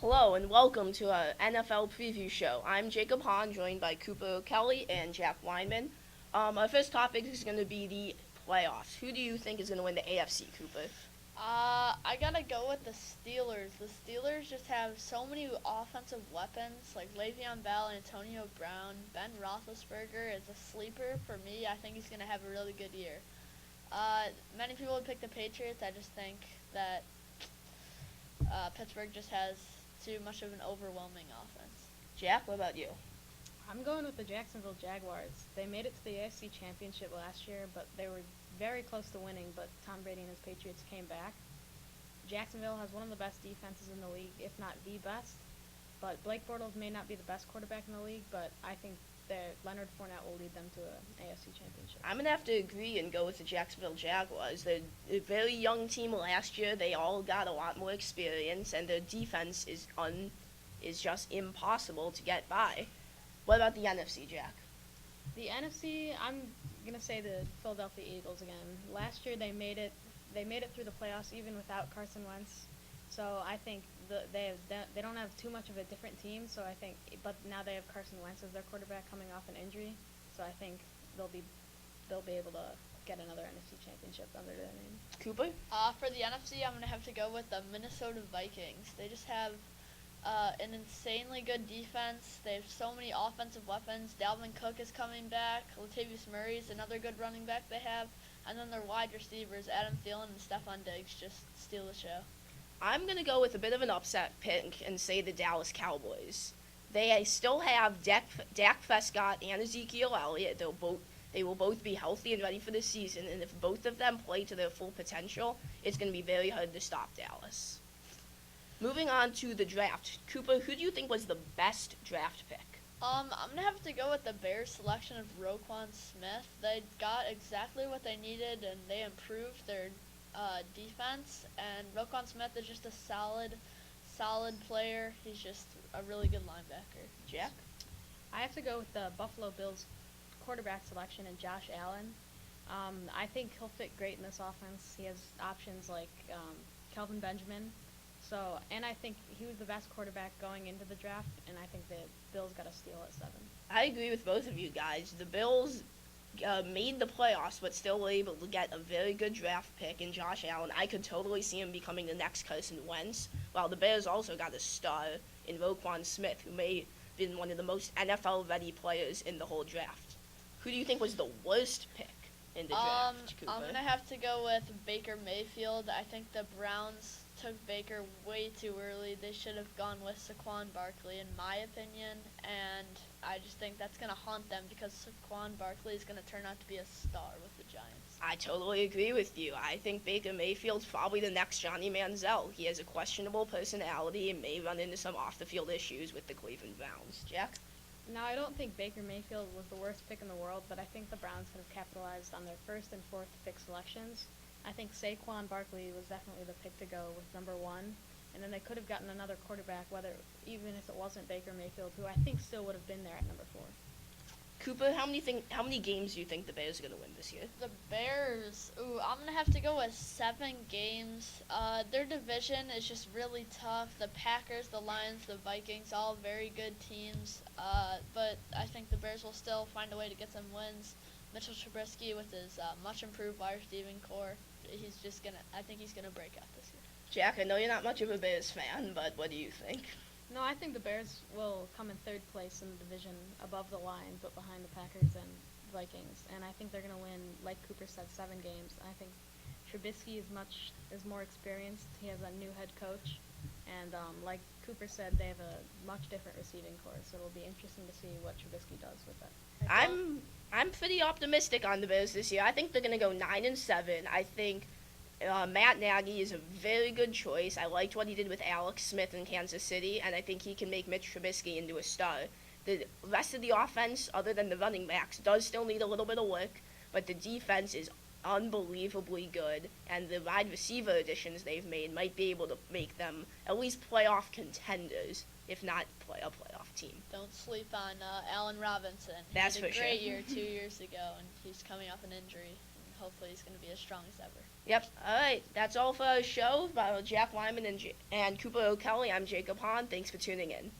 Hello and welcome to our NFL preview show. I'm Jacob Hahn, joined by Cooper Kelly and Jack Weinman. Our first topic is going to be the playoffs. Who do you think is going to win the AFC, Cooper? I gotta go with the Steelers. The Steelers just have so many offensive weapons, like Le'Veon Bell, Antonio Brown. Ben Roethlisberger is a sleeper for me. I think he's gonna have a really good year. Many people would pick the Patriots. I just think that Pittsburgh just has too much of an overwhelming offense. Jack, what about you? I'm going with the Jacksonville Jaguars. They made it to the AFC Championship last year, but they were very close to winning, but Tom Brady and his Patriots came back. Jacksonville has one of the best defenses in the league, if not the best. But Blake Bortles may not be the best quarterback in the league, but I think that Leonard Fournette will lead them to an AFC Championship. I'm going to have to agree and go with the Jacksonville Jaguars. They're a very young team last year. They all got a lot more experience, and their defense is just impossible to get by. What about the NFC, Jack? The NFC, I'm gonna say the Philadelphia Eagles again. Last year they made it. They made it through the playoffs even without Carson Wentz. So I think they don't have too much of a different team. So I think, but now they have Carson Wentz as their quarterback coming off an injury. So I think they'll be able to get another NFC championship under their name. Cooper? For the NFC, I'm gonna have to go with the Minnesota Vikings. They just have an insanely good defense. They have so many offensive weapons. Dalvin Cook is coming back. Latavius Murray is another good running back they have. And then their wide receivers, Adam Thielen and Stephon Diggs, just steal the show. I'm going to go with a bit of an upset pick and say the Dallas Cowboys. They still have Dak Prescott and Ezekiel Elliott. They will both be healthy and ready for the season, and if both of them play to their full potential, it's going to be very hard to stop Dallas. Moving on to the draft. Cooper, who do you think was the best draft pick? I'm gonna have to go with the Bears' selection of Roquan Smith. They got exactly what they needed, and they improved their defense. And Roquan Smith is just a solid player. He's just a really good linebacker. Jack? I have to go with the Buffalo Bills quarterback selection and Josh Allen. I think he'll fit great in this offense. He has options like Kelvin Benjamin. So, and I think he was the best quarterback going into the draft, and I think the Bills got a steal at 7. I agree with both of you guys. The Bills made the playoffs, but still were able to get a very good draft pick in Josh Allen. I could totally see him becoming the next Carson Wentz, while the Bears also got a star in Roquan Smith, who may have been one of the most NFL-ready players in the whole draft. Who do you think was the worst pick in the draft, Cooper? I'm gonna have to go with Baker Mayfield. I think the Browns took Baker way too early. They should have gone with Saquon Barkley, in my opinion, and I just think that's going to haunt them because Saquon Barkley is going to turn out to be a star with the Giants. I totally agree with you. I think Baker Mayfield's probably the next Johnny Manziel. He has a questionable personality and may run into some off-the-field issues with the Cleveland Browns. Jack? Now, I don't think Baker Mayfield was the worst pick in the world, but I think the Browns have capitalized on their first and fourth pick selections. I think Saquon Barkley was definitely the pick to go with number 1, and then they could have gotten another quarterback, even if it wasn't Baker Mayfield, who I think still would have been there at number 4. Cooper, how many games do you think the Bears are going to win this year? The Bears, I'm going to have to go with 7 games. Their division is just really tough. The Packers, the Lions, the Vikings, all very good teams. But I think the Bears will still find a way to get some wins. Mitchell Trubisky with his much improved wide receiving core, I think he's gonna break out this year. Jack, I know you're not much of a Bears fan, but what do you think? No, I think the Bears will come in 3rd place in the division above the Lions, but behind the Packers and Vikings. And I think they're going to win, like Cooper said, 7 games. I think Trubisky is more experienced. He has a new head coach. And like Cooper said, they have a much different receiving core, so it'll be interesting to see what Trubisky does with that. I'm pretty optimistic on the Bears this year. I think they're going to go 9-7. I think Matt Nagy is a very good choice. I liked what he did with Alex Smith in Kansas City, and I think he can make Mitch Trubisky into a star. The rest of the offense, other than the running backs, does still need a little bit of work, but the defense is unbelievably good, and the wide receiver additions they've made might be able to make them at least playoff contenders, if not a playoff team. Don't sleep on Allen Robinson. That's he had for a great sure. year 2 years ago, and he's coming off an injury. hopefully he's going to be as strong as ever. Yep. All right. That's all for our show. By Jack Wyman and Cooper O'Kelly, I'm Jacob Hahn. Thanks for tuning in.